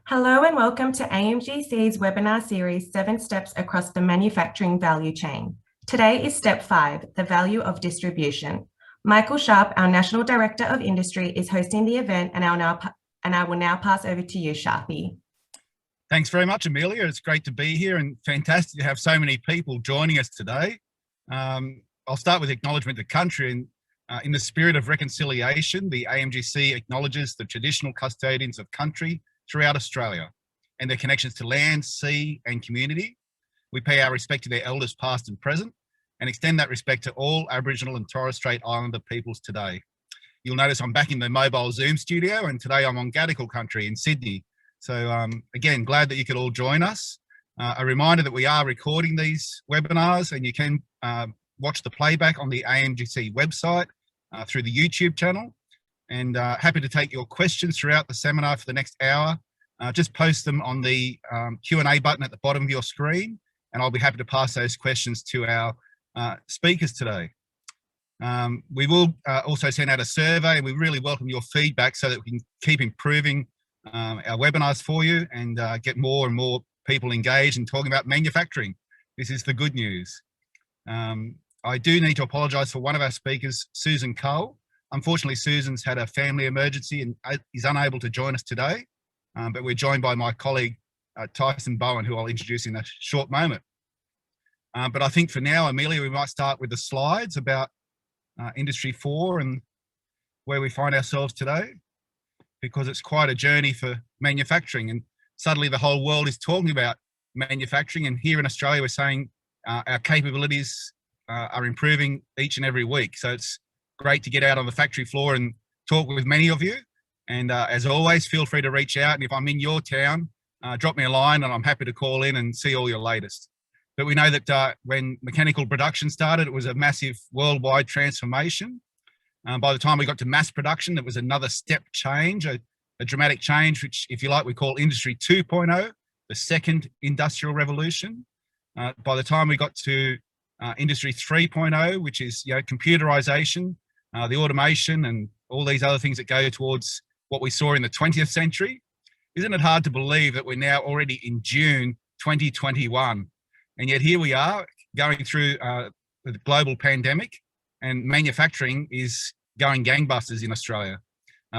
Hello and welcome to AMGC's webinar series, 7 Steps Across the Manufacturing Value Chain. Today is Step 5, the value of distribution. Michael Sharp, our National Director of Industry, is hosting the event, and I will now pass over to you, Sharpie. Thanks very much, Amelia. It's great to be here and fantastic to have so many people joining us today. I'll start with Acknowledgement the Country. And in the spirit of reconciliation, the AMGC acknowledges the traditional custodians of country throughout Australia and their connections to land, sea and community. We pay our respect to their elders past and present and extend that respect to all Aboriginal and Torres Strait Islander peoples today. You'll notice I'm back in the mobile Zoom studio, and today I'm on Gadigal country in Sydney. So again, glad that you could all join us. A reminder that we are recording these webinars, and you can watch the playback on the AMGC website through the YouTube channel. And happy to take your questions throughout the seminar for the next hour. Just post them on the Q&A button at the bottom of your screen, and I'll be happy to pass those questions to our speakers today. We will also send out a survey, and we really welcome your feedback so that we can keep improving our webinars for you and get more and more people engaged in talking about manufacturing. This is the good news. I do need to apologise for one of our speakers, Susan Cole. Unfortunately, Susan's had a family emergency and is unable to join us today, but we're joined by my colleague, Tyson Bowen, who I'll introduce in a short moment. But I think for now, Amelia, we might start with the slides about Industry 4 and where we find ourselves today, because it's quite a journey for manufacturing, and suddenly the whole world is talking about manufacturing, and here in Australia we're saying our capabilities are improving each and every week. So it's great to get out on the factory floor and talk with many of you. And as always, feel free to reach out, and if I'm in your town, drop me a line and I'm happy to call in and see all your latest. But we know that when mechanical production started, it was a massive worldwide transformation. By the time we got to mass production, it was another step change, a dramatic change, which, if you like, we call Industry 2.0, the second industrial revolution. By the time we got to Industry 3.0, which is computerization, the automation and all these other things that go towards what we saw in the 20th century. Isn't it hard to believe that we're now already in June 2021? And yet here we are going through the global pandemic, and manufacturing is going gangbusters in Australia.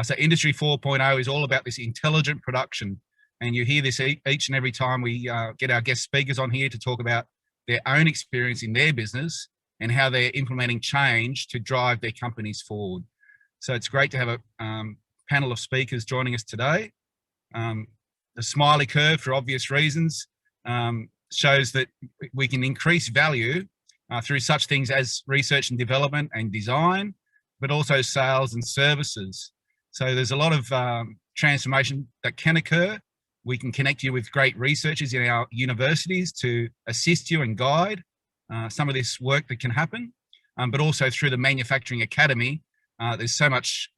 So Industry 4.0 is all about this intelligent production. And you hear this each and every time we get our guest speakers on here to talk about their own experience in their business and how they're implementing change to drive their companies forward. So it's great to have a panel of speakers joining us today. The smiley curve, for obvious reasons, shows that we can increase value through such things as research and development and design, but also sales and services. So there's a lot of transformation that can occur. We can connect you with great researchers in our universities to assist you and guide some of this work that can happen, but also through the Manufacturing Academy, there's so much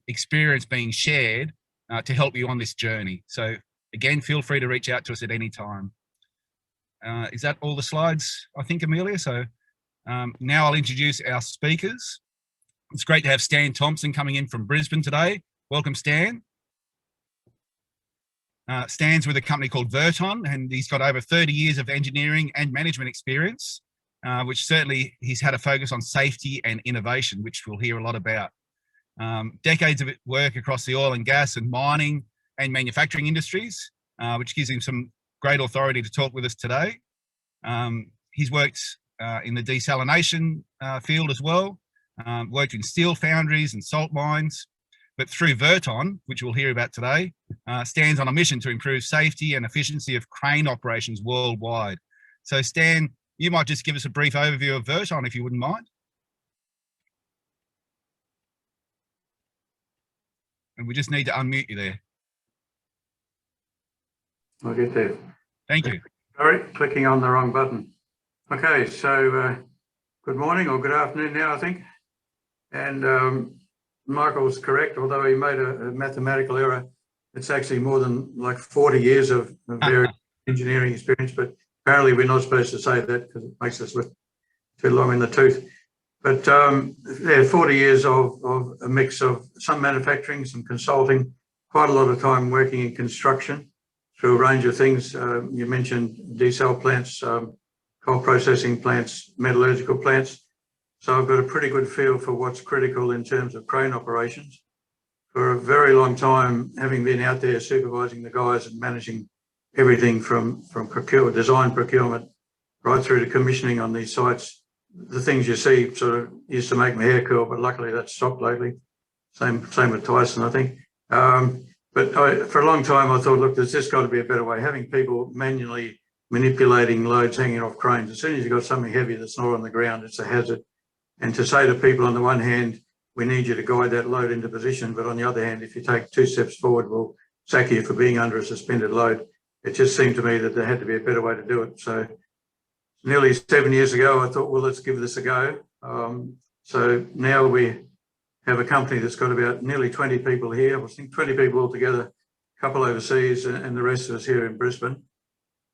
experience being shared to help you on this journey. So again, feel free to reach out to us at any time. Is that all the slides, I think, Amelia? So now I'll introduce our speakers. It's great to have Stan Thompson coming in from Brisbane today. Welcome, Stan. Stan's with a company called Verton, and he's got over 30 years of engineering and management experience, which certainly he's had a focus on safety and innovation, which we'll hear a lot about. Decades of work across the oil and gas and mining and manufacturing industries, which gives him some great authority to talk with us today. He's worked in the desalination field as well, worked in steel foundries and salt mines, but through Verton, which we'll hear about today, stands on a mission to improve safety and efficiency of crane operations worldwide. So Stan, you might just give us a brief overview of Verton, if you wouldn't mind. And we just need to unmute you there. I'll get there. Thank you. Sorry, clicking on the wrong button. Okay, so good morning or good afternoon now, I think. And Michael's correct, although he made a mathematical error. It's actually more than like 40 years of various engineering experience, but apparently we're not supposed to say that because it makes us look too long in the tooth. But yeah, 40 years of a mix of some manufacturing, some consulting, quite a lot of time working in construction, through a range of things. You mentioned desal plants, coal processing plants, metallurgical plants. So I've got a pretty good feel for what's critical in terms of crane operations. For a very long time, having been out there supervising the guys and managing everything from design procurement right through to commissioning on these sites, the things you see sort of used to make my hair curl, but luckily that's stopped lately. Same with Tyson, I think. But for a long time, I thought, look, there's just got to be a better way. Having people manually manipulating loads hanging off cranes, as soon as you've got something heavy that's not on the ground, it's a hazard. And to say to people, on the one hand, we need you to guide that load into position, but on the other hand, if you take 2 steps forward, we'll sack you for being under a suspended load. It just seemed to me that there had to be a better way to do it. So nearly 7 years ago, I thought, well, let's give this a go. So now we have a company that's got about nearly 20 people here. I think 20 people altogether, a couple overseas and the rest of us here in Brisbane.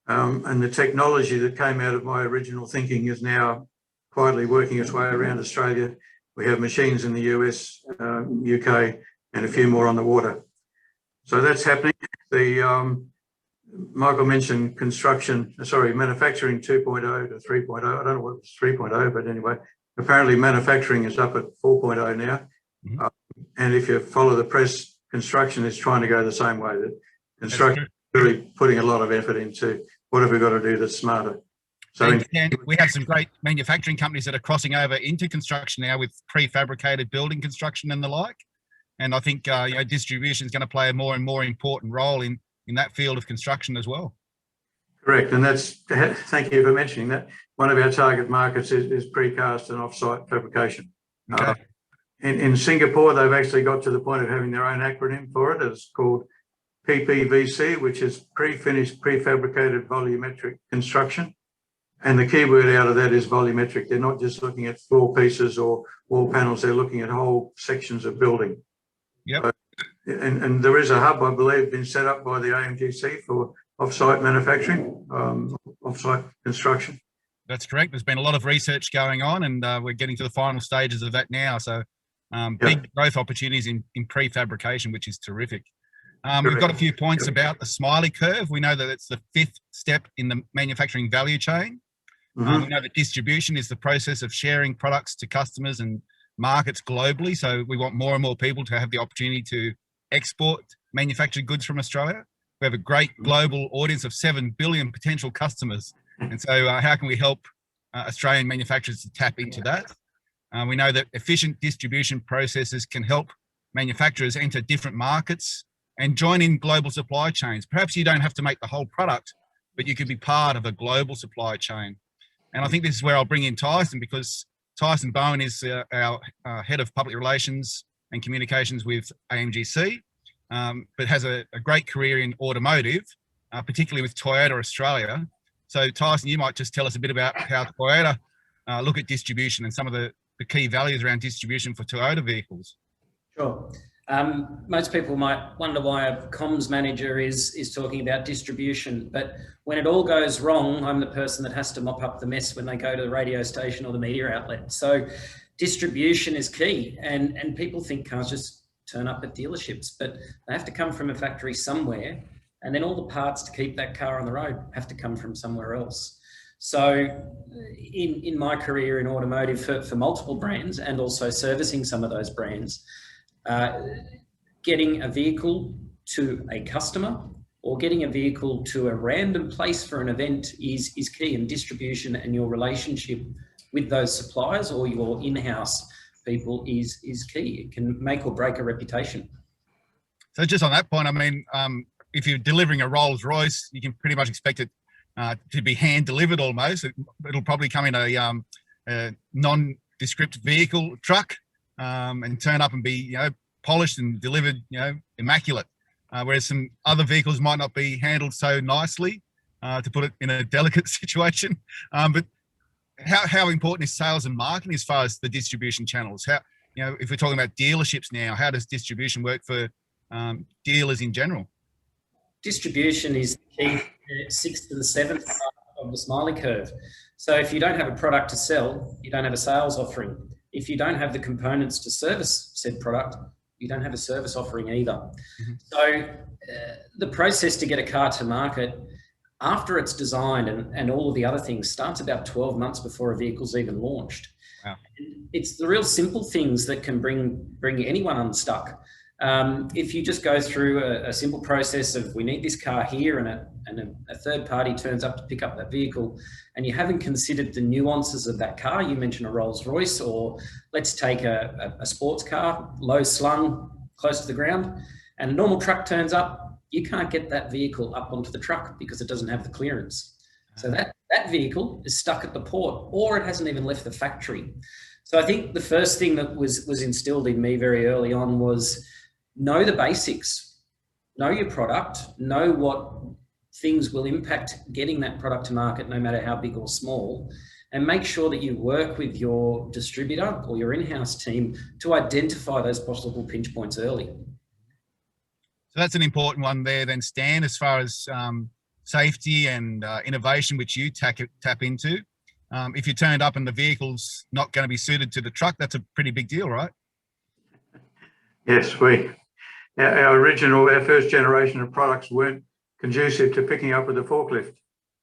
And the technology that came out of my original thinking is now quietly working its way around Australia. We have machines in the US, UK, and a few more on the water. So that's happening. Michael mentioned manufacturing 2.0 to 3.0. I don't know what was 3.0, but anyway, apparently manufacturing is up at 4.0 now. Mm-hmm. And if you follow the press, construction is trying to go the same way. That construction is really putting a lot of effort into what have we got to do that's smarter. So we have some great manufacturing companies that are crossing over into construction now with prefabricated building construction and the like. And I think distribution is going to play a more and more important role in that field of construction as well. Correct, and thank you for mentioning that. One of our target markets is precast and offsite fabrication. Okay. In Singapore, they've actually got to the point of having their own acronym for it. It's called PPVC, which is pre-finished, prefabricated volumetric construction. And the key word out of that is volumetric. They're not just looking at floor pieces or wall panels, they're looking at whole sections of building. Yep. And there is a hub, I believe, been set up by the AMGC for off-site manufacturing, off-site construction. That's correct. There's been a lot of research going on, and we're getting to the final stages of that now. So big growth opportunities in prefabrication, which is terrific. We've got a few points about the smiley curve. We know that it's the 5th step in the manufacturing value chain. Mm-hmm. We know that distribution is the process of sharing products to customers and markets globally. So we want more and more people to have the opportunity to export manufactured goods from Australia. We have a great global audience of 7 billion potential customers. And so how can we help Australian manufacturers to tap into that? We know that efficient distribution processes can help manufacturers enter different markets and join in global supply chains. Perhaps you don't have to make the whole product, but you could be part of a global supply chain. And I think this is where I'll bring in Tyson, because Tyson Bowen is our head of public relations and communications with AMGC, but has a great career in automotive, particularly with Toyota Australia. So Tyson, you might just tell us a bit about how Toyota look at distribution and some of the key values around distribution for Toyota vehicles. Sure. Most people might wonder why a comms manager is talking about distribution, but when it all goes wrong, I'm the person that has to mop up the mess when they go to the radio station or the media outlet. So distribution is key, and people think cars just turn up at dealerships, but they have to come from a factory somewhere, and then all the parts to keep that car on the road have to come from somewhere else. So in my career in automotive for multiple brands and also servicing some of those brands, getting a vehicle to a customer or getting a vehicle to a random place for an event is key, and distribution and your relationship with those suppliers or your in-house people is key. It can make or break a reputation. So just on that point, I mean, if you're delivering a Rolls Royce, you can pretty much expect it to be hand delivered almost. It'll probably come in a nondescript vehicle truck and turn up and be, polished and delivered, immaculate. Whereas some other vehicles might not be handled so nicely, to put it in a delicate situation. But how important is sales and marketing as far as the distribution channels? How, if we're talking about dealerships now, how does distribution work for dealers in general? Distribution is the key, 6th and 7th part of the smiley curve. So if you don't have a product to sell, you don't have a sales offering. If you don't have the components to service said product, you don't have a service offering either. Mm-hmm. So the process to get a car to market after it's designed and all of the other things starts about 12 months before a vehicle's even launched. Wow. It's the real simple things that can bring anyone unstuck. If you just go through a simple process of we need this car here and a third party turns up to pick up that vehicle and you haven't considered the nuances of that car, you mentioned a Rolls Royce, or let's take a sports car, low slung, close to the ground, and a normal truck turns up, you can't get that vehicle up onto the truck because it doesn't have the clearance. So that vehicle is stuck at the port or it hasn't even left the factory. So I think the first thing that was instilled in me very early on was know the basics, know your product, know what things will impact getting that product to market, no matter how big or small, and make sure that you work with your distributor or your in-house team to identify those possible pinch points early. So that's an important one there then, Stan, as far as safety and innovation, which you tap into. If you turned up and the vehicle's not going to be suited to the truck, that's a pretty big deal, right? Yes, our first generation of products weren't conducive to picking up with a forklift.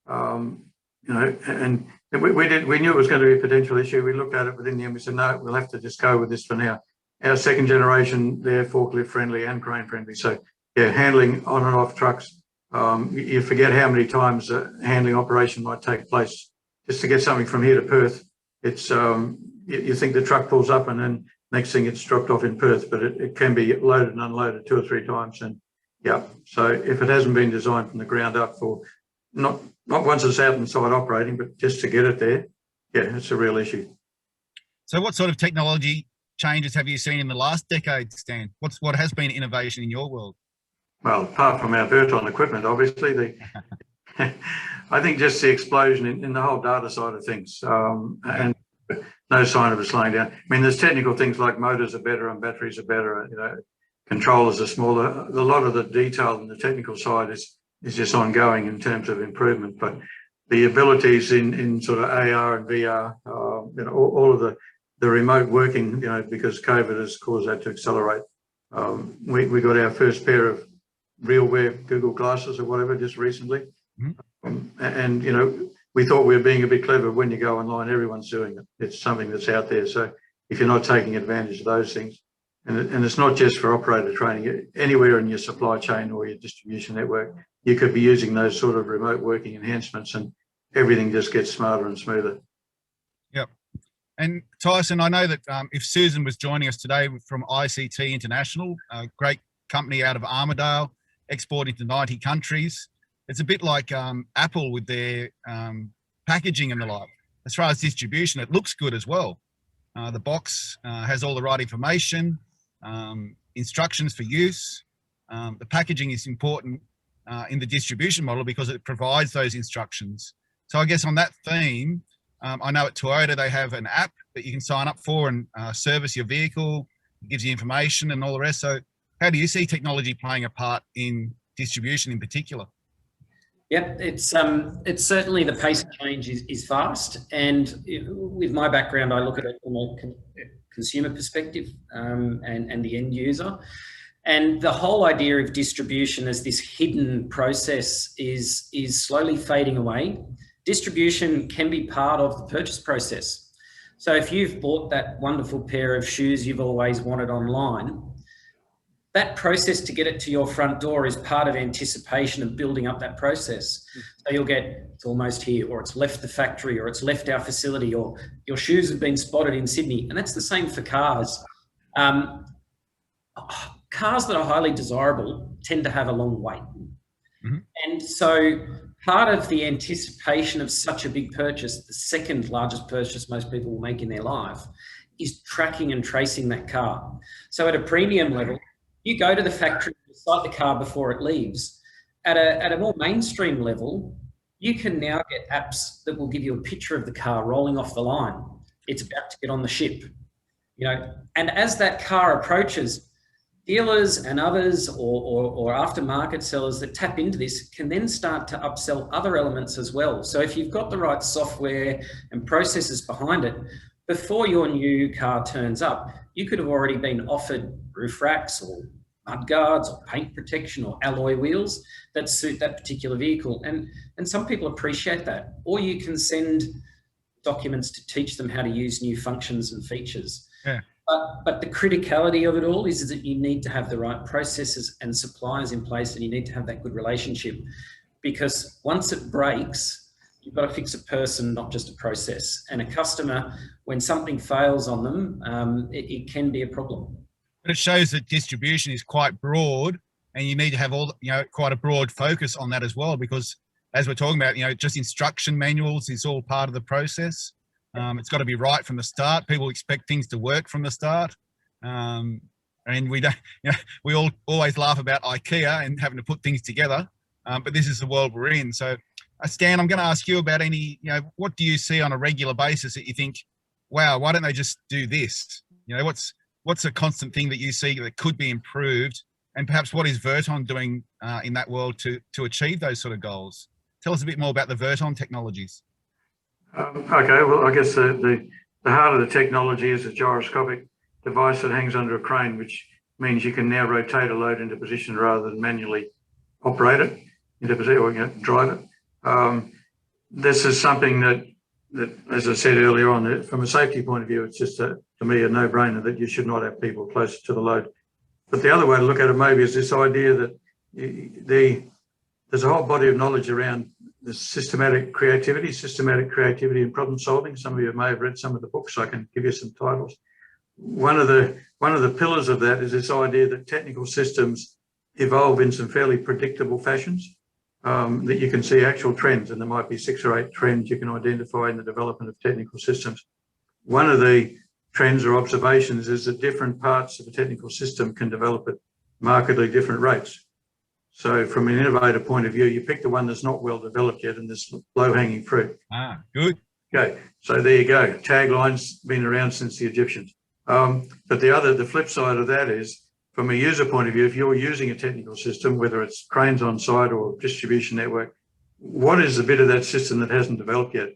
You know, and we knew it was going to be a potential issue. We looked at it within the end. We said, no, we'll have to just go with this for now. Our second generation, they're forklift friendly and crane friendly. So yeah, handling on and off trucks, you forget how many times a handling operation might take place just to get something from here to Perth. It's you think the truck pulls up and then next thing it's dropped off in Perth, but it can be loaded and unloaded 2 or 3 times. And yeah, so if it hasn't been designed from the ground up for not once it's out inside operating, but just to get it there, yeah, it's a real issue. So what sort of technology changes have you seen in the last decade, Stan? What has been innovation in your world? Well, apart from our Burton equipment, obviously, I think just the explosion in the whole data side of things, and no sign of it slowing down. I mean, there's technical things like motors are better and batteries are better, you know, controllers are smaller. A lot of the detail in the technical side is just ongoing in terms of improvement, but the abilities in sort of AR and VR, you know, all of the remote working, you know, because COVID has caused that to accelerate. We got our first pair of RealWear Google glasses or whatever just recently. Mm-hmm. And, you know, we thought we were being a bit clever. When you go online, everyone's doing it. It's something that's out there. So if you're not taking advantage of those things, and it's not just for operator training, anywhere in your supply chain or your distribution network, you could be using those sort of remote working enhancements and everything just gets smarter and smoother. Yep. And Tyson, I know that if Susan was joining us today from ICT International, a great company out of Armidale, exporting to 90 countries, it's a bit like Apple with their packaging and the like. As far as distribution, it looks good as well. The box has all the right information, instructions for use. The packaging is important in the distribution model because it provides those instructions. So I guess on that theme, I know at Toyota they have an app that you can sign up for and service your vehicle. It gives you information and all the rest. So how do you see technology playing a part in distribution in particular? Yep, it's certainly the pace of change is fast, and with my background, I look at it from a consumer perspective and the end user, and the whole idea of distribution as this hidden process is slowly fading away. Distribution can be part of the purchase process. So if you've bought that wonderful pair of shoes you've always wanted online, that process to get it to your front door is part of anticipation of building up that process. So you'll get, it's almost here, or it's left the factory, or it's left our facility, or your shoes have been spotted in Sydney. And that's the same for cars. Cars that are highly desirable tend to have a long wait. Mm-hmm. And so part of the anticipation of such a big purchase, the second largest purchase most people will make in their life, is tracking and tracing that car. So at a premium level, you go to the factory, you sight the car before it leaves. At a more mainstream level, you can now get apps that will give you a picture of the car rolling off the line. It's about to get on the ship, you know. And as that car approaches, dealers and others or aftermarket sellers that tap into this can then start to upsell other elements as well. So if you've got the right software and processes behind it, before your new car turns up, you could have already been offered roof racks or mud guards or paint protection or alloy wheels that suit that particular vehicle. And some people appreciate that. Or you can send documents to teach them how to use new functions and features. Yeah. But the criticality of it all is that you need to have the right processes and suppliers in place, and you need to have that good relationship, because once it breaks, you've got to fix a person, not just a process. And a customer, when something fails on them, it can be a problem. But it shows that distribution is quite broad, and you need to have quite a broad focus on that as well, because as we're talking about, just instruction manuals is all part of the process. It's got to be right from the start. People expect things to work from the start. And we don't, we all always laugh about IKEA and having to put things together. But this is the world we're in. So Stan, I'm going to ask you about what do you see on a regular basis that you think, wow, why don't they just do this? What's a constant thing that you see that could be improved? And perhaps what is Verton doing in that world to achieve those sort of goals? Tell us a bit more about the Verton technologies. Okay, well, I guess the heart of the technology is a gyroscopic device that hangs under a crane, which means you can now rotate a load into position rather than manually operate it into position or drive it. This is something that, as I said earlier on, from a safety point of view, it's just to me a no-brainer that you should not have people closer to the load. But the other way to look at it maybe is this idea that there's a whole body of knowledge around the systematic creativity and problem solving. Some of you may have read some of the books. I can give you some titles. One of the pillars of that is this idea that technical systems evolve in some fairly predictable fashions, that you can see actual trends, and there might be 6 or 8 trends you can identify in the development of technical systems. One of the trends or observations is that different parts of a technical system can develop at markedly different rates. So from an innovator point of view, you pick the one that's not well developed yet and there's low-hanging fruit. Good. Okay, so there you go. Tagline's been around since the Egyptians. But the flip side of that is, from a user point of view, if you're using a technical system, whether it's cranes on site or distribution network, what is the bit of that system that hasn't developed yet?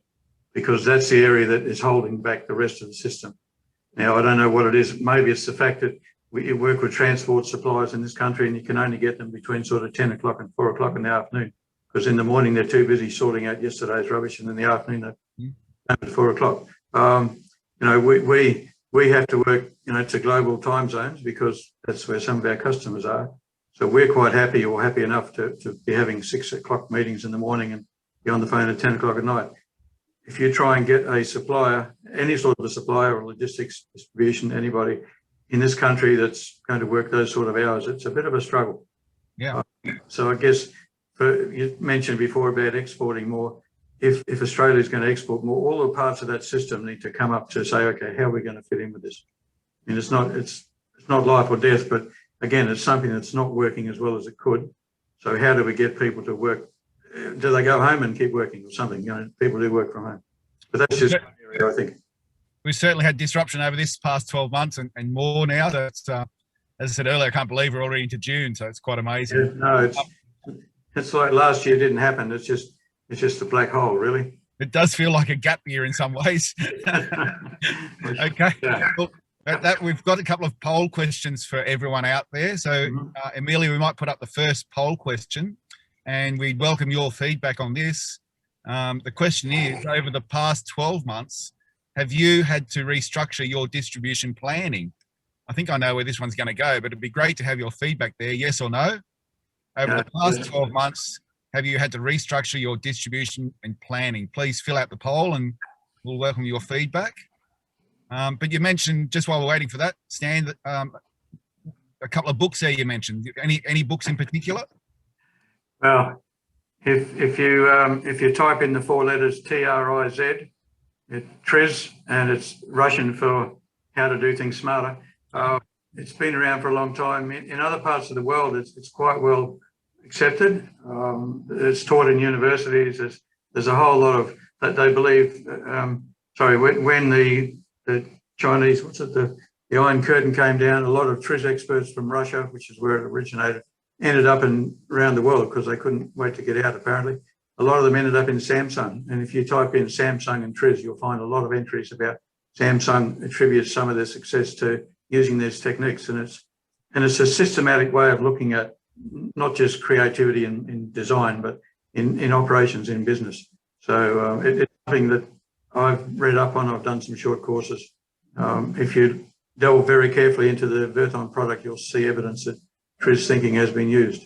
Because that's the area that is holding back the rest of the system. Now, I don't know what it is. Maybe it's the fact that we work with transport suppliers in this country and you can only get them between sort of 10 o'clock and 4 o'clock in the afternoon, because in the morning they're too busy sorting out yesterday's rubbish, and in the afternoon they're at 4 o'clock. We have to work, to global time zones because that's where some of our customers are. So we're quite happy or happy enough to be having 6 o'clock meetings in the morning and be on the phone at 10 o'clock at night. If you try and get a supplier, any sort of a supplier or logistics distribution, anybody in this country that's going to work those sort of hours, it's a bit of a struggle. Yeah. So I guess you mentioned before about exporting more. If Australia is going to export more, all the parts of that system need to come up to say, okay, how are we going to fit in with this? I mean, it's not life or death, but again, it's something that's not working as well as it could. So how do we get people to work? Do they go home and keep working or something? People do work from home, but that's just one area, I think. We've certainly had disruption over this past 12 months and more now. That's, as I said earlier, I can't believe we're already into June, so it's quite amazing. Yeah, no, it's like last year didn't happen. It's just a black hole, really. It does feel like a gap year in some ways. Okay. Yeah. Well, we've got a couple of poll questions for everyone out there. So, Amelia, we might put up the first poll question, and we'd welcome your feedback on this. The question is, over the past 12 months, have you had to restructure your distribution planning? I think I know where this one's going to go, but it'd be great to have your feedback there, yes or no. Over the past 12 months, have you had to restructure your distribution and planning? Please fill out the poll and we'll welcome your feedback. But you mentioned, just while we're waiting for that, Stan, a couple of books there you mentioned. Any books in particular? Well, if you type in the 4 letters TRIZ, it's TRIZ, and it's Russian for how to do things smarter. It's been around for a long time. In other parts of the world, it's quite well accepted. It's taught in universities. There's a whole lot of that they believe. When the Chinese, the Iron Curtain came down, a lot of TRIZ experts from Russia, which is where it originated, ended up around the world because they couldn't wait to get out, apparently. A lot of them ended up in Samsung. And if you type in Samsung and TRIZ, you'll find a lot of entries about Samsung attributes some of their success to using these techniques. And and it's a systematic way of looking at not just creativity in design, but in operations, in business. So it's something that I've read up on. I've done some short courses. If you delve very carefully into the Verton product, you'll see evidence that Triz thinking has been used.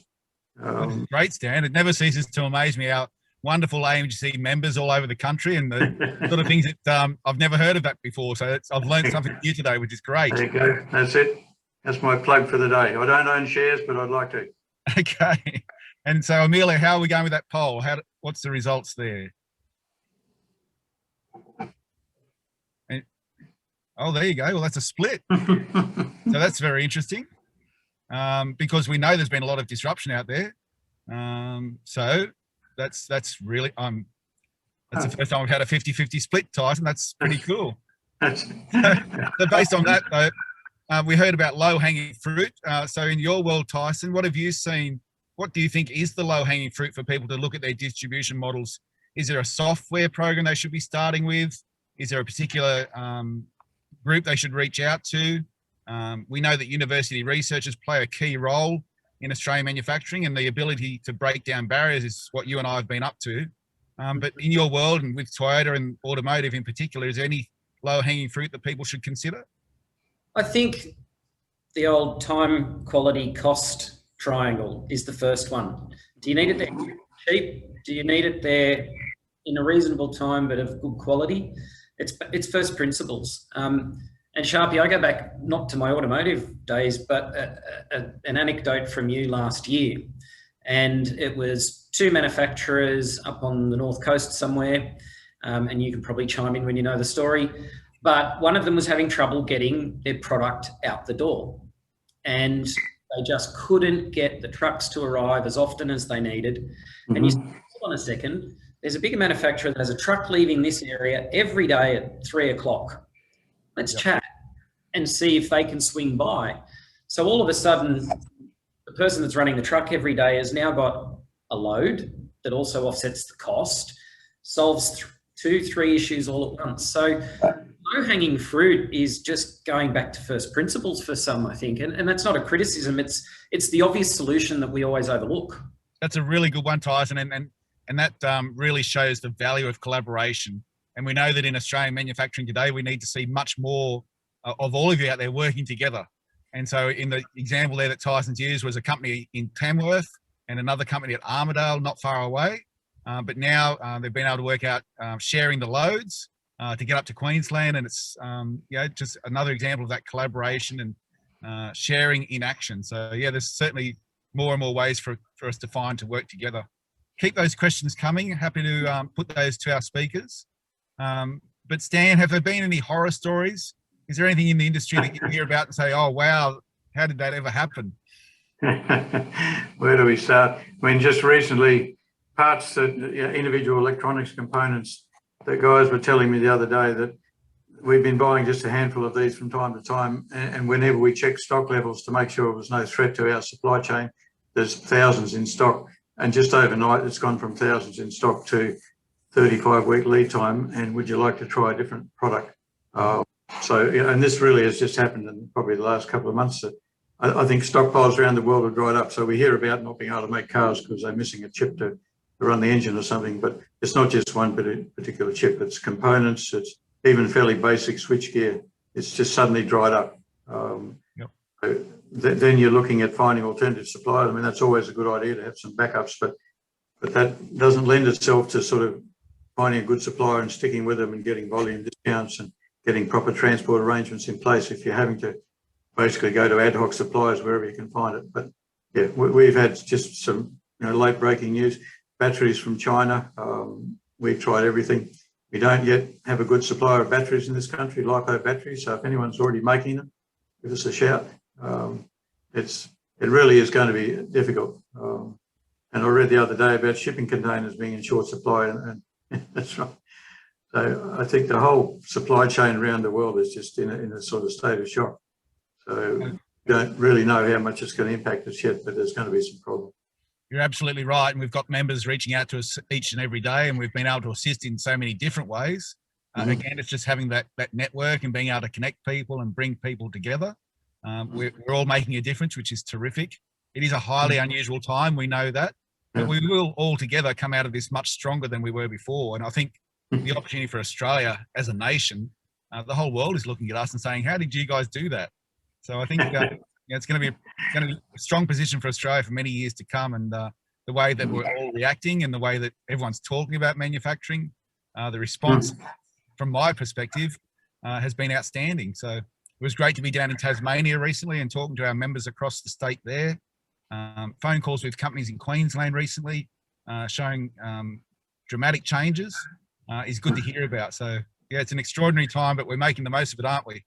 Great, Stan. It never ceases to amaze me how wonderful AMGC members all over the country and the sort of things that I've never heard of that before. So I've learned something new today, which is great. There you go. That's it. That's my plug for the day. I don't own shares, but I'd like to. Okay. And so, Amelia, how are we going with that poll? What's the results there? Oh, there you go. Well, that's a split. So that's very interesting, because we know there's been a lot of disruption out there. So that's really that's the first time we've had a 50-50 split, Tyson. That's pretty cool. So based on that, though, we heard about low-hanging fruit. So in your world, Tyson, what have you seen? What do you think is the low-hanging fruit for people to look at their distribution models? Is there a software program they should be starting with? Is there a particular group they should reach out to? We know that university researchers play a key role in Australian manufacturing, and the ability to break down barriers is what you and I have been up to. But in your world, and with Toyota and automotive in particular, is there any low-hanging fruit that people should consider? I think the old time, quality, cost triangle is the first one. Do you need it there cheap? Do you need it there in a reasonable time but of good quality? It's first principles. And Sharpie, I go back not to my automotive days, but an anecdote from you last year. And it was two manufacturers up on the North Coast somewhere, and you can probably chime in when you know the story. But one of them was having trouble getting their product out the door. And they just couldn't get the trucks to arrive as often as they needed. Mm-hmm. And you said, hold on a second, there's a bigger manufacturer that has a truck leaving this area every day at 3 o'clock. Let's chat and see if they can swing by. So all of a sudden, the person that's running the truck every day has now got a load that also offsets the cost, solves 2-3 issues all at once. So low-hanging fruit is just going back to first principles for some, I think. And that's not a criticism. It's the obvious solution that we always overlook. That's a really good one, Tyson. And that really shows the value of collaboration. And we know that in Australian manufacturing today, we need to see much more of all of you out there working together. And so in the example there that Tyson's used was a company in Tamworth and another company at Armidale, not far away. But now they've been able to work out sharing the loads to get up to Queensland. And it's just another example of that collaboration and sharing in action. So yeah, there's certainly more and more ways for us to find to work together. Keep those questions coming. Happy to put those to our speakers. But Stan, have there been any horror stories? Is there anything in the industry that you hear about and say, oh, wow, how did that ever happen? Where do we start? I mean, just recently, parts that individual electronics components, the guys were telling me the other day that we've been buying just a handful of these from time to time. And whenever we check stock levels to make sure there was no threat to our supply chain, there's thousands in stock. And just overnight, it's gone from thousands in stock to 35-week lead time. And would you like to try a different product? And this really has just happened in probably the last couple of months. I think stockpiles around the world have dried up. So we hear about not being able to make cars because they're missing a chip to run the engine or something. But it's not just one particular chip. It's components. It's even fairly basic switchgear. It's just suddenly dried up. Then you're looking at finding alternative suppliers. I mean, that's always a good idea to have some backups, but that doesn't lend itself to sort of finding a good supplier and sticking with them and getting volume discounts and getting proper transport arrangements in place if you're having to basically go to ad hoc suppliers wherever you can find it. But yeah, we've had just some late breaking news. Batteries from China. We've tried everything. We don't yet have a good supplier of batteries in this country, LiPo batteries. So if anyone's already making them, give us a shout. It really is going to be difficult. And I read the other day about shipping containers being in short supply, and that's right. So I think the whole supply chain around the world is just in a sort of state of shock. So we don't really know how much it's going to impact us yet, but there's going to be some problems. You're absolutely right. And we've got members reaching out to us each and every day, and we've been able to assist in so many different ways. Again, it's just having that network and being able to connect people and bring people together. We're all making a difference, which is terrific. It is a highly unusual time, we know that, but we will all together come out of this much stronger than we were before. And I think the opportunity for Australia as a nation, the whole world is looking at us and saying, how did you guys do that? So I think it's going to be a strong position for Australia for many years to come. And the way that we're all reacting and the way that everyone's talking about manufacturing, the response from my perspective has been outstanding. So it was great to be down in Tasmania recently and talking to our members across the state there. Phone calls with companies in Queensland recently showing dramatic changes is good to hear about. So yeah, it's an extraordinary time, but we're making the most of it, aren't we?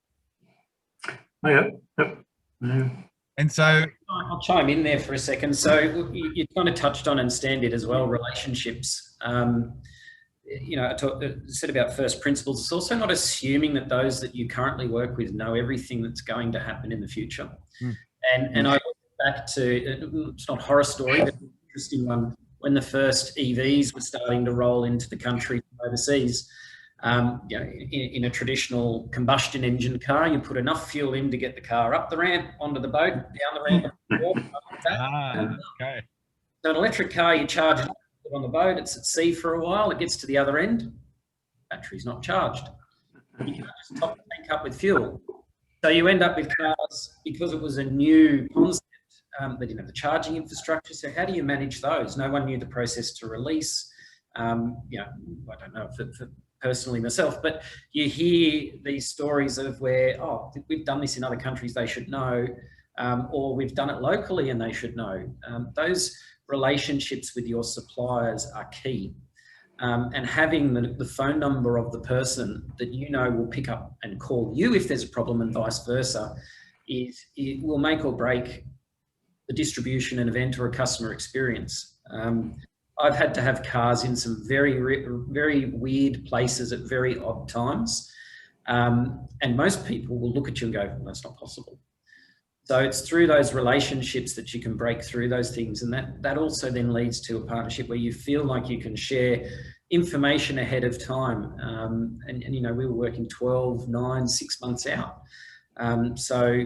Oh, yeah. Yep. Yeah. And so I'll chime in there for a second. So you kind of touched on, and Stan did as well, relationships. You know, I said about first principles. It's also not assuming that those that you currently work with know everything that's going to happen in the future. And I look back to, it's not a horror story, but an interesting one. When the first EVs were starting to roll into the country from overseas, you know, in a traditional combustion engine car, you put enough fuel in to get the car up the ramp, onto the boat, down the ramp. Okay. So an electric car, you charge it on the boat, it's at sea for a while, it gets to the other end, battery's not charged. You can't just top the tank up with fuel. So you end up with cars, because it was a new concept, they didn't have the charging infrastructure. So how do you manage those? No one knew the process to release. You know, I don't know for personally myself, but you hear these stories of where, oh, we've done this in other countries, they should know, or we've done it locally and they should know. Those relationships with your suppliers are key. And having the phone number of the person that you know will pick up and call you if there's a problem and vice versa, it will make or break the distribution an event or a customer experience. I've had to have cars in some very weird places at very odd times. And most people will look at you and go, well, that's not possible. So it's through those relationships that you can break through those things. And that also then leads to a partnership where you feel like you can share information ahead of time. And you know, we were working 12, 9, 6 months out. So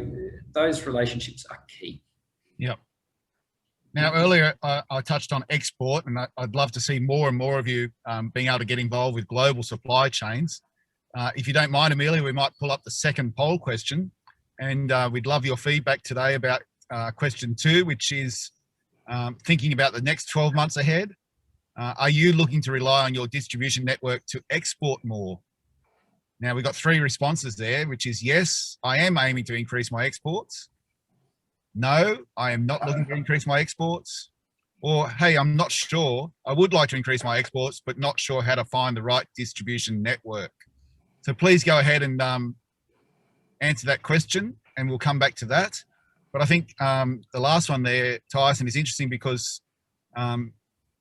those relationships are key. Yep. Now, earlier I touched on export, and I'd love to see more and more of you being able to get involved with global supply chains. If you don't mind, Amelia, we might pull up the second poll question, and we'd love your feedback today about question 2, which is thinking about the next 12 months ahead. Are you looking to rely on your distribution network to export more? Now, we've got 3 responses there, which is yes, I am aiming to increase my exports. No, I am not looking to increase my exports. Or, hey, I'm not sure. I would like to increase my exports, but not sure how to find the right distribution network. So please go ahead and answer that question, and we'll come back to that. But I think the last one there, Tyson, is interesting because, you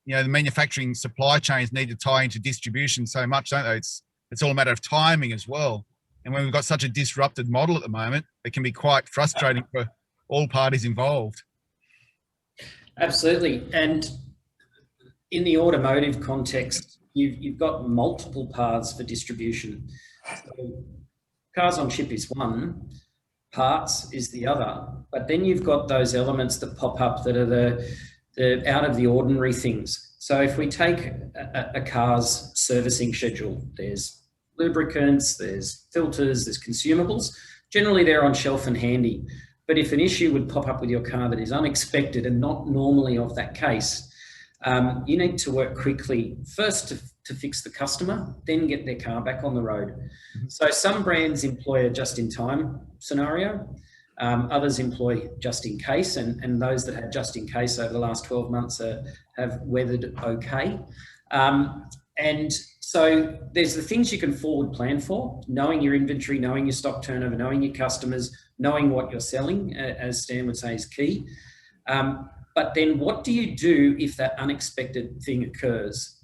know, the manufacturing supply chains need to tie into distribution so much, don't they? It's all a matter of timing as well. And when we've got such a disrupted model at the moment, it can be quite frustrating for all parties involved. Absolutely. And in the automotive context, you've got multiple paths for distribution. So cars on chip is one, parts is the other, but then you've got those elements that pop up that are the out of the ordinary things. So if we take a car's servicing schedule, there's lubricants, there's filters, there's consumables. Generally, they're on shelf and handy. But if an issue would pop up with your car that is unexpected and not normally of that case, you need to work quickly, first to fix the customer, then get their car back on the road. So some brands employ a just-in-time scenario, others employ just-in-case, and those that had just-in-case over the last 12 months have weathered okay. And so there's the things you can forward plan for, knowing your inventory, knowing your stock turnover, knowing your customers, knowing what you're selling, as Stan would say, is key. But then what do you do if that unexpected thing occurs?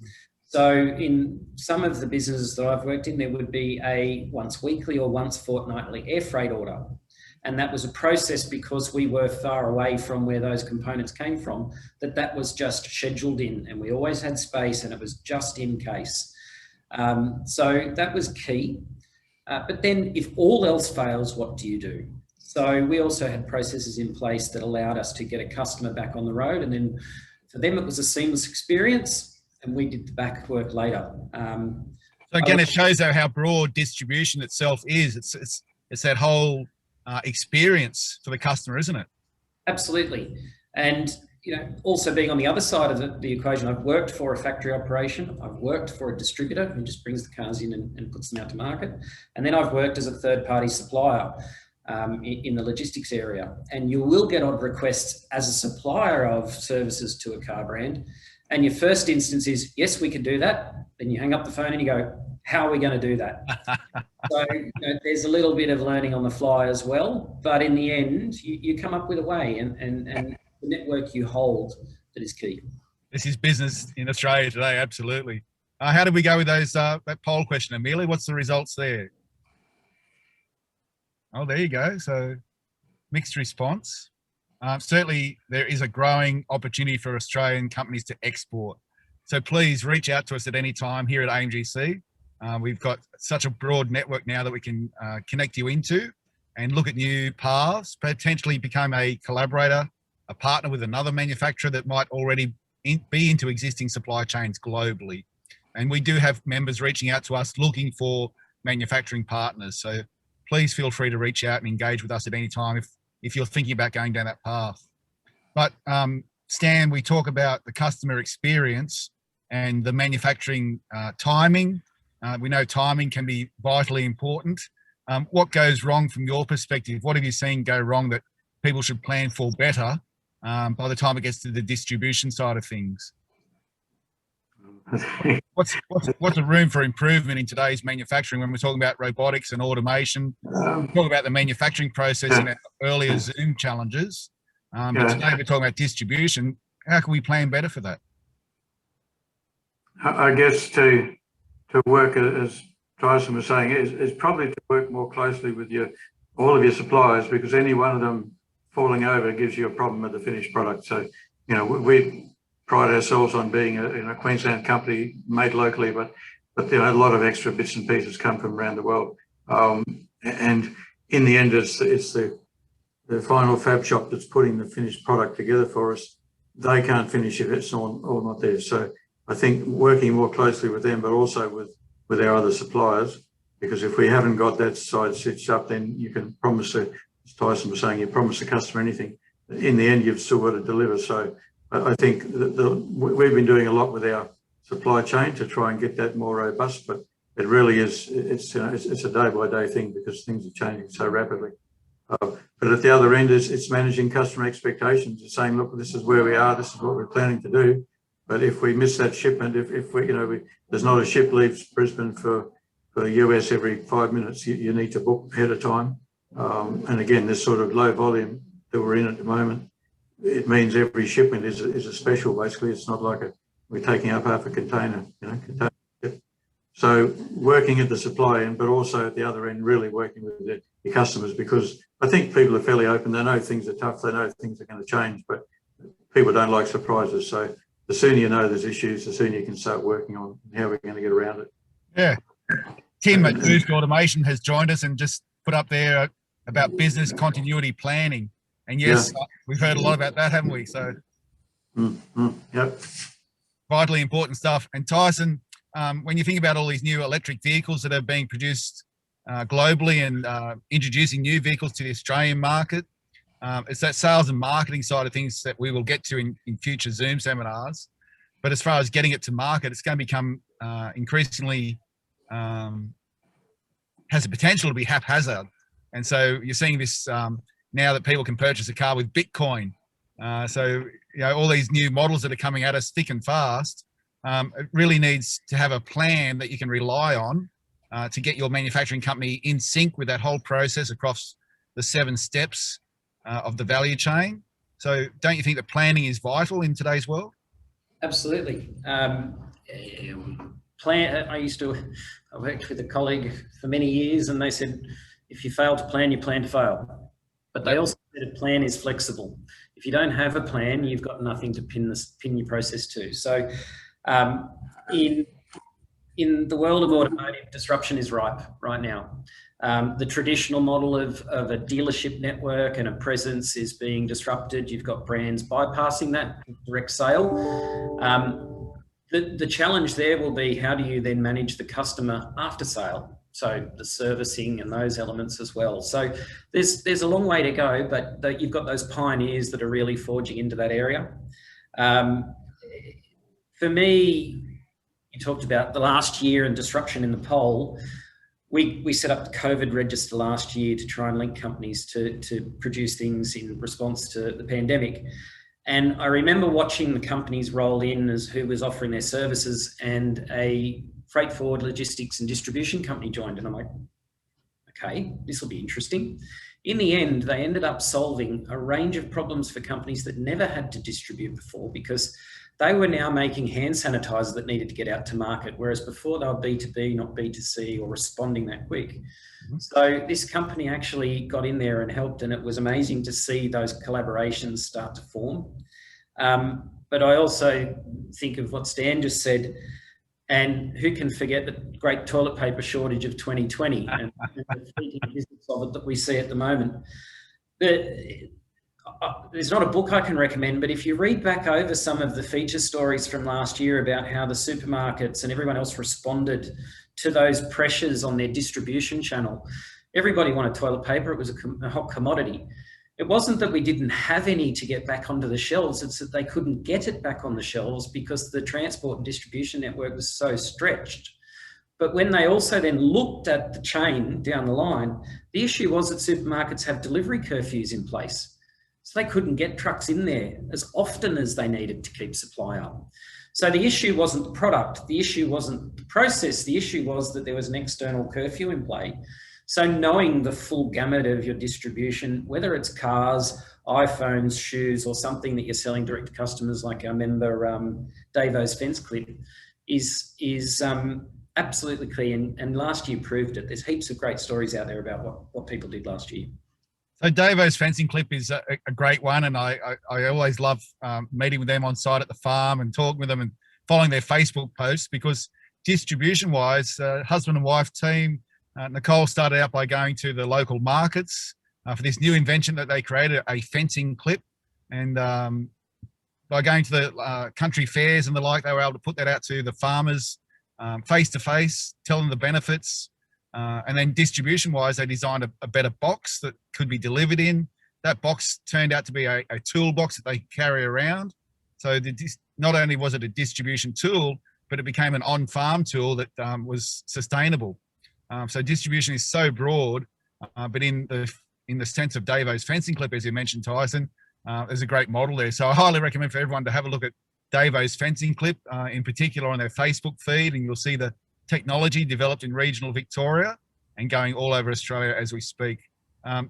So in some of the businesses that I've worked in, there would be a once weekly or once fortnightly air freight order. And that was a process because we were far away from where those components came from, that was just scheduled in, and we always had space, and it was just in case. So that was key. But then if all else fails, what do you do? So we also had processes in place that allowed us to get a customer back on the road, and then for them it was a seamless experience, and we did the back work later. So again, it shows how broad distribution itself is. It's that whole experience for the customer, isn't it? Absolutely. And also being on the other side of the equation, I've worked for a factory operation, I've worked for a distributor who just brings the cars in and puts them out to market, and then I've worked as a third-party supplier in the logistics area. And you will get odd requests as a supplier of services to a car brand, and your first instance is, yes, we can do that. Then you hang up the phone and you go, how are we going to do that? So there's a little bit of learning on the fly as well, but in the end, you come up with a way, and the network you hold that is key. This is business in Australia today, absolutely. How did we go with those that poll question, Amelia? What's the results there? Oh, there you go. So mixed response. Certainly, there is a growing opportunity for Australian companies to export. So please reach out to us at any time here at AMGC. We've got such a broad network now that we can connect you into and look at new paths, potentially become a collaborator, a partner with another manufacturer that might already be into existing supply chains globally. And we do have members reaching out to us looking for manufacturing partners. So please feel free to reach out and engage with us at any time if you're thinking about going down that path. But Stan, we talk about the customer experience and the manufacturing timing. We know timing can be vitally important. What goes wrong from your perspective? What have you seen go wrong that people should plan for better by the time it gets to the distribution side of things? What's the room for improvement in today's manufacturing when we're talking about robotics and automation? We talk about the manufacturing process and our earlier Zoom challenges, but today we're talking about distribution. How can we plan better for that? I guess to work, as Tyson was saying, is probably to work more closely with all of your suppliers, because any one of them falling over gives you a problem with the finished product. So, we pride ourselves on being a Queensland company made locally, but a lot of extra bits and pieces come from around the world. And in the end, it's the final fab shop that's putting the finished product together for us. They can't finish if it's all not there. So I think working more closely with them, but also with our other suppliers, because if we haven't got that side stitched up, then you can promise, as Tyson was saying, you promise the customer anything. In the end, you've still got to deliver. So I think we've been doing a lot with our supply chain to try and get that more robust, but it really is, it's a day-by-day thing because things are changing so rapidly. But at the other end, it's managing customer expectations, it's saying, look, this is where we are, this is what we're planning to do. But if we miss that shipment, if we, there's not a ship leaves Brisbane for US every 5 minutes, you need to book ahead of time. And again, this sort of low volume that we're in at the moment, it means every shipment is a special. Basically, it's not like we're taking up half a container, container. So working at the supply end, but also at the other end, really working with your customers, because I think people are fairly open. They know things are tough. They know things are going to change, but people don't like surprises. So the sooner you know there's issues, the sooner you can start working on how we're going to get around it. Yeah. Tim at Boost Automation has joined us and just put up there about business continuity planning. And yes, we've heard a lot about that, haven't we? So yep. Vitally important stuff. And Tyson, when you think about all these new electric vehicles that are being produced globally and introducing new vehicles to the Australian market, it's that sales and marketing side of things that we will get to in future Zoom seminars. But as far as getting it to market, it's going to become increasingly has the potential to be haphazard. And so you're seeing this now that people can purchase a car with Bitcoin. So, all these new models that are coming at us thick and fast, it really needs to have a plan that you can rely on to get your manufacturing company in sync with that whole process across the 7 steps of the value chain. So don't you think that planning is vital in today's world? Absolutely. I worked with a colleague for many years, and they said, if you fail to plan, you plan to fail. But they also said a plan is flexible. If you don't have a plan, you've got nothing to pin your process to. So in the world of automotive, disruption is ripe right now. The traditional model of a dealership network and a presence is being disrupted. You've got brands bypassing that direct sale. The challenge there will be, how do you then manage the customer after sale? So the servicing and those elements as well. So there's a long way to go, but you've got those pioneers that are really forging into that area. For me, you talked about the last year and disruption in the poll. We set up the COVID register last year to try and link companies to produce things in response to the pandemic. And I remember watching the companies roll in as who was offering their services, and a freight forward logistics and distribution company joined. And I'm like, okay, this will be interesting. In the end, they ended up solving a range of problems for companies that never had to distribute before, because they were now making hand sanitizer that needed to get out to market, whereas before they were B2B, not B2C, or responding that quick. Mm-hmm. So this company actually got in there and helped, and it was amazing to see those collaborations start to form. But I also think of what Stan just said, and who can forget the great toilet paper shortage of 2020 and the fleeting visits of it that we see at the moment. There's not a book I can recommend, but if you read back over some of the feature stories from last year about how the supermarkets and everyone else responded to those pressures on their distribution channel, everybody wanted toilet paper. It was a hot commodity. It wasn't that we didn't have any to get back onto the shelves, it's that they couldn't get it back on the shelves because the transport and distribution network was so stretched. But when they also then looked at the chain down the line, the issue was that supermarkets have delivery curfews in place. So they couldn't get trucks in there as often as they needed to keep supply up. So the issue wasn't the product, the issue wasn't the process, the issue was that there was an external curfew in play. So knowing the full gamut of your distribution, whether it's cars, iPhones, shoes, or something that you're selling direct to customers, like our member Davo's fence clip, is absolutely key. And last year proved it. There's heaps of great stories out there about what people did last year. So Davo's fencing clip is a great one, and I always love meeting with them on site at the farm and talking with them and following their Facebook posts, because distribution-wise, husband and wife team, Nicole started out by going to the local markets for this new invention that they created, a fencing clip, and by going to the country fairs and the like, they were able to put that out to the farmers face-to-face, tell them the benefits. And then distribution-wise, they designed a better box that could be delivered in. That box turned out to be a toolbox that they carry around. So not only was it a distribution tool, but it became an on-farm tool that was sustainable. So distribution is so broad, but in the sense of Davo's fencing clip, as you mentioned, Tyson, there's a great model there. So I highly recommend for everyone to have a look at Davo's fencing clip, in particular on their Facebook feed, and you'll see the technology developed in regional Victoria and going all over Australia as we speak.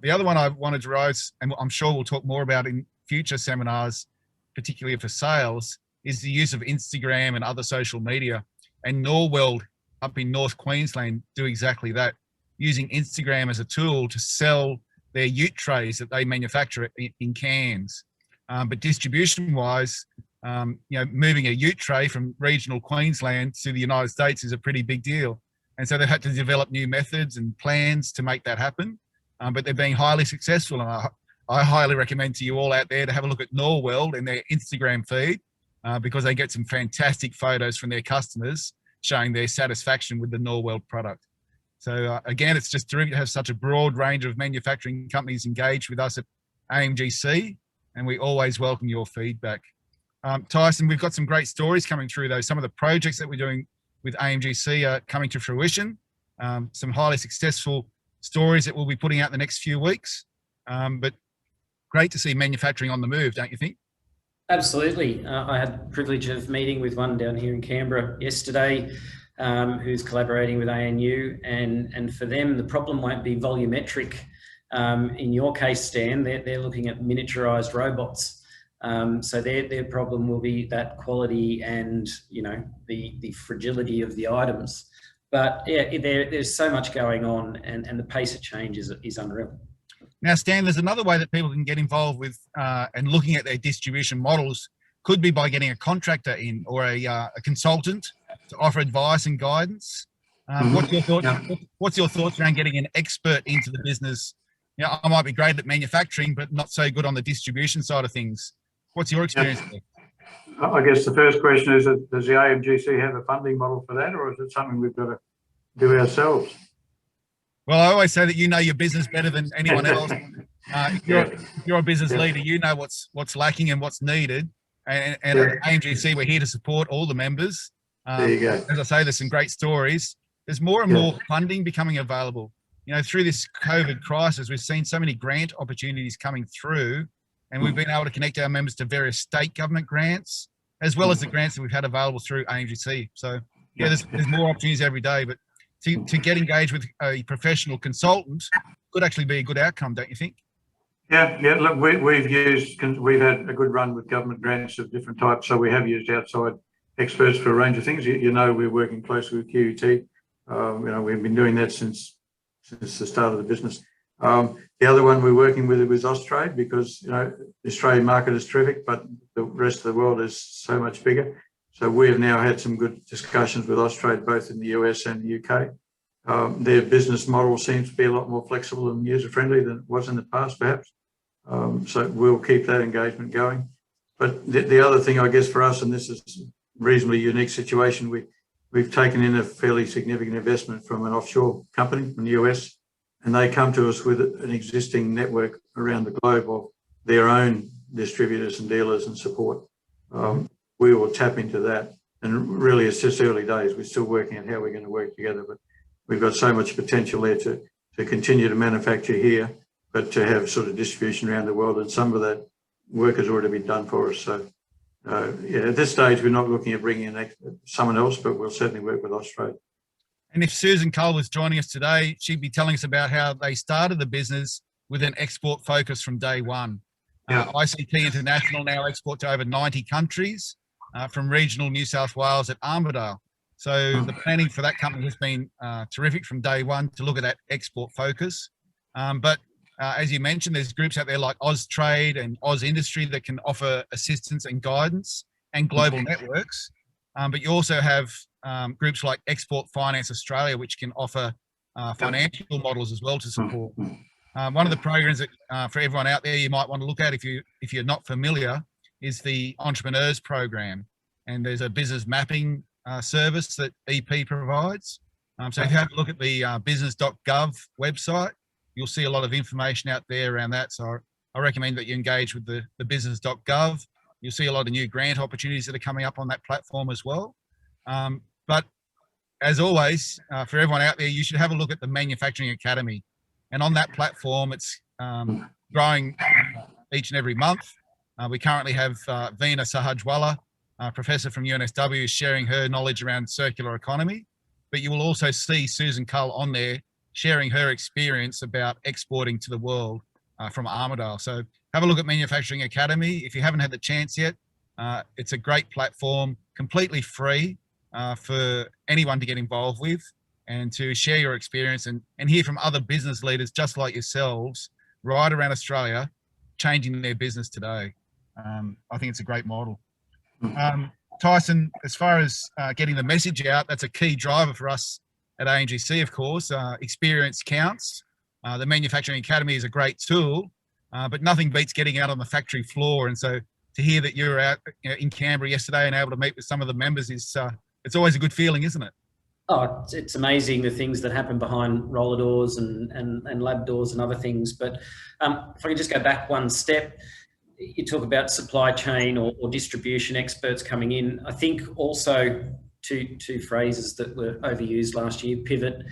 The other one I wanted to raise, and I'm sure we'll talk more about in future seminars, particularly for sales, is the use of Instagram and other social media. And Norweld up in North Queensland do exactly that, using Instagram as a tool to sell their ute trays that they manufacture in cans. But distribution-wise, moving a ute tray from regional Queensland to the United States is a pretty big deal. And so they've had to develop new methods and plans to make that happen. But they're being highly successful. And I highly recommend to you all out there to have a look at Norweld and their Instagram feed, because they get some fantastic photos from their customers showing their satisfaction with the Norweld product. So again, it's just terrific to have such a broad range of manufacturing companies engaged with us at AMGC, and we always welcome your feedback. Tyson, we've got some great stories coming through though. Some of the projects that we're doing with AMGC are coming to fruition. Some highly successful stories that we'll be putting out in the next few weeks. But great to see manufacturing on the move, don't you think? Absolutely. I had the privilege of meeting with one down here in Canberra yesterday, who's collaborating with ANU, and for them, the problem won't be volumetric. In your case, Stan, they're looking at miniaturized robots. So their problem will be that quality and, the fragility of the items. But yeah, there's so much going on, and the pace of change is unreal. Now, Stan, there's another way that people can get involved with and looking at their distribution models could be by getting a contractor in or a consultant to offer advice and guidance. What's your thoughts? What's your thoughts around getting an expert into the business? You know, I might be great at manufacturing, but not so good on the distribution side of things. What's your experience there? I guess the first question is, does the AMGC have a funding model for that, or is it something we've got to do ourselves? Well, I always say that you know your business better than anyone else. If you're a business leader, you know what's lacking and what's needed. And at AMGC, we're here to support all the members. There you go. As I say, there's some great stories. There's more and more funding becoming available. You know, through this COVID crisis, we've seen so many grant opportunities coming through, and we've been able to connect our members to various state government grants, as well as the grants that we've had available through AMGC. So yeah, there's more opportunities every day, but to get engaged with a professional consultant could actually be a good outcome, don't you think? Yeah. Look, we've had a good run with government grants of different types, so we have used outside experts for a range of things. You know, we're working closely with QUT. You know, we've been doing that since the start of the business. The other one we're working with was Austrade, because, you know, the Australian market is terrific, but the rest of the world is so much bigger. So we have now had some good discussions with Austrade, both in the US and the UK. Their business model seems to be a lot more flexible and user-friendly than it was in the past, perhaps. So we'll keep that engagement going. But the other thing, I guess, for us, and this is a reasonably unique situation, we've taken in a fairly significant investment from an offshore company from the US, and they come to us with an existing network around the globe of their own distributors and dealers and support. We will tap into that, and really it's just early days. We're still working out how we're going to work together, but we've got so much potential there to continue to manufacture here, but to have sort of distribution around the world, and some of that work has already been done for us. So yeah, at this stage, we're not looking at bringing in someone else, but we'll certainly work with Australia. And if Susan Cole was joining us today, she'd be telling us about how they started the business with an export focus from day one. ICT International now export to over 90 countries from regional New South Wales at Armidale. So the planning for that company has been terrific from day one to look at that export focus. But as you mentioned, there's groups out there like Austrade and Oz Industry that can offer assistance and guidance, and global networks. But you also have groups like Export Finance Australia, which can offer financial models as well to support. One of the programs that for everyone out there you might want to look at if you're not familiar is the Entrepreneurs Program, and there's a business mapping service that EP provides. So if you have a look at the business.gov website, you'll see a lot of information out there around that. So I recommend that you engage with the business.gov. You'll see a lot of new grant opportunities that are coming up on that platform as well. But as always, for everyone out there, you should have a look at the Manufacturing Academy. And on that platform, it's growing each and every month. We currently have Veena Sahajwala, professor from UNSW, sharing her knowledge around circular economy. But you will also see Susan Cull on there sharing her experience about exporting to the world from Armidale. So have a look at Manufacturing Academy. If you haven't had the chance yet, it's a great platform, completely free for anyone to get involved with and to share your experience and hear from other business leaders just like yourselves right around Australia, changing their business today. I think it's a great model. Tyson, as far as getting the message out, that's a key driver for us at AMGC, of course. Experience counts. The Manufacturing Academy is a great tool, but nothing beats getting out on the factory floor. And so to hear that you were out in Canberra yesterday and able to meet with some of the members is, it's always a good feeling, isn't it? Oh, it's amazing the things that happen behind roller doors and lab doors and other things. But if I can just go back one step, you talk about supply chain or distribution experts coming in. I think also two phrases that were overused last year, pivot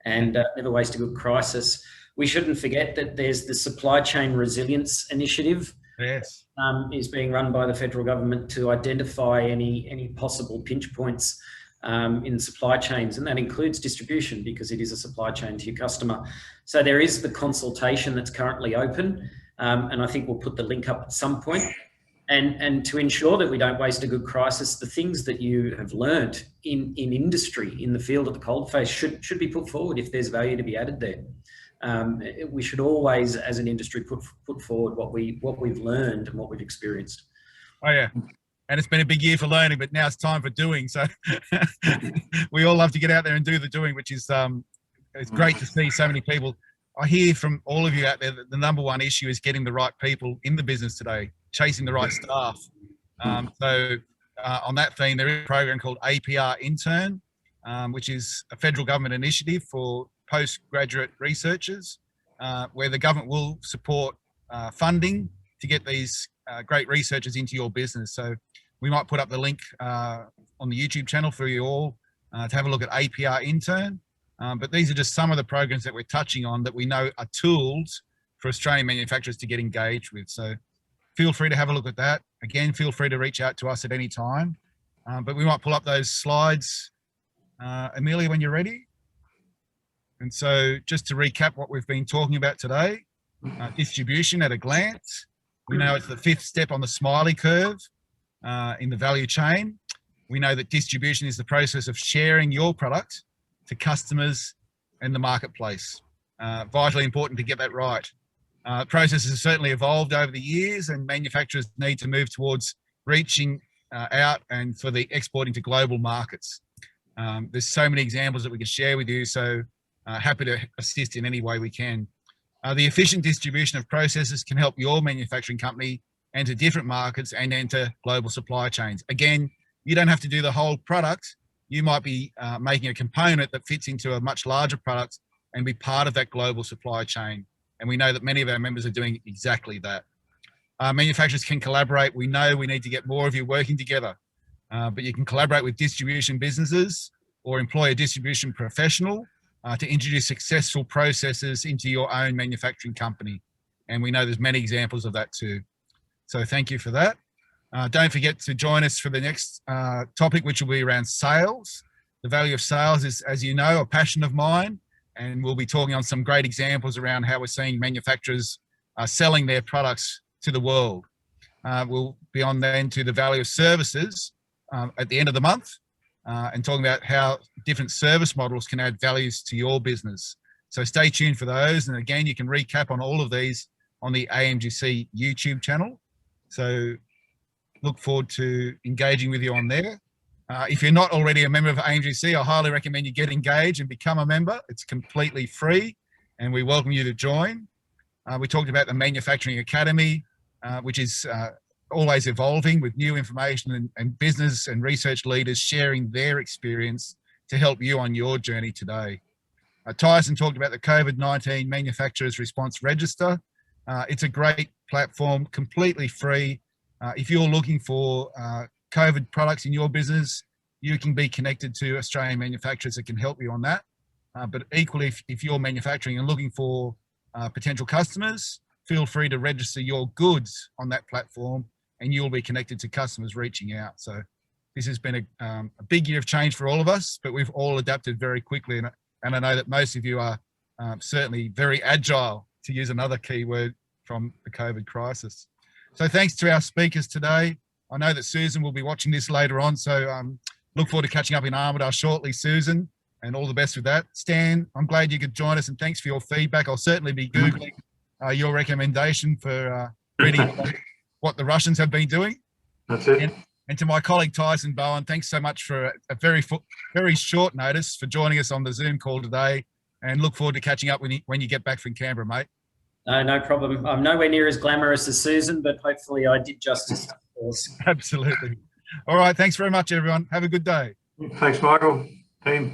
and never waste a good crisis. We shouldn't forget that there's the Supply Chain Resilience Initiative. Yes. Is being run by the federal government to identify any possible pinch points in supply chains, and that includes distribution because it is a supply chain to your customer. So there is the consultation that's currently open, and I think we'll put the link up at some point. And to ensure that we don't waste a good crisis, the things that you have learned in industry, in the field of the coalface, should be put forward if there's value to be added there. We should always, as an industry, put forward what we've learned and what we've experienced. Oh yeah, and it's been a big year for learning, but now it's time for doing. So we all love to get out there and do the doing, which is it's great to see so many people. I hear from all of you out there that the number one issue is getting the right people in the business today, chasing the right staff. So on that theme, there is a program called APR Intern, which is a federal government initiative for postgraduate researchers, where the government will support funding to get these great researchers into your business. So we might put up the link on the YouTube channel for you all to have a look at APR Intern. But these are just some of the programs that we're touching on that we know are tools for Australian manufacturers to get engaged with. So feel free to have a look at that. Again, feel free to reach out to us at any time. But we might pull up those slides, Amelia, when you're ready. And so just to recap what we've been talking about today, distribution at a glance. We know it's the 5th step on the smiley curve in the value chain. We know that distribution is the process of sharing your product to customers and the marketplace. Vitally important to get that right. Process has certainly evolved over the years, and manufacturers need to move towards reaching out and for the exporting to global markets. There's so many examples that we can share with you, so happy to assist in any way we can. The efficient distribution of processes can help your manufacturing company enter different markets and enter global supply chains. Again, you don't have to do the whole product. You might be making a component that fits into a much larger product and be part of that global supply chain. And we know that many of our members are doing exactly that. Manufacturers can collaborate. We know we need to get more of you working together, but you can collaborate with distribution businesses or employ a distribution professional to introduce successful processes into your own manufacturing company. And we know there's many examples of that too. So thank you for that. Don't forget to join us for the next topic, which will be around sales. The value of sales is, as you know, a passion of mine, and we'll be talking on some great examples around how we're seeing manufacturers selling their products to the world. We'll be on then to the value of services at the end of the month, and talking about how different service models can add values to your business. So stay tuned for those. And again, you can recap on all of these on the AMGC YouTube channel. So look forward to engaging with you on there. If you're not already a member of AMGC, I highly recommend you get engaged and become a member. It's completely free, and we welcome you to join. We talked about the Manufacturing Academy, which is always evolving with new information and business and research leaders sharing their experience to help you on your journey today. Tyson talked about the COVID-19 Manufacturers Response Register. It's a great platform, completely free. If you're looking for COVID products in your business, you can be connected to Australian manufacturers that can help you on that. But equally, if you're manufacturing and looking for potential customers, feel free to register your goods on that platform and you'll be connected to customers reaching out. So this has been a big year of change for all of us, but we've all adapted very quickly. And I know that most of you are certainly very agile, to use another key word from the COVID crisis. So thanks to our speakers today. I know that Susan will be watching this later on, so look forward to catching up in Armidale shortly, Susan, and all the best with that. Stan, I'm glad you could join us, and thanks for your feedback. I'll certainly be Googling your recommendation for reading what the Russians have been doing. That's it. And to my colleague Tyson Bowen, thanks so much for a very short notice for joining us on the Zoom call today, and look forward to catching up when you get back from Canberra, mate. No problem. I'm nowhere near as glamorous as Susan, but hopefully I did justice to the cause. Absolutely. All right. Thanks very much, everyone. Have a good day. Thanks, Michael. Team.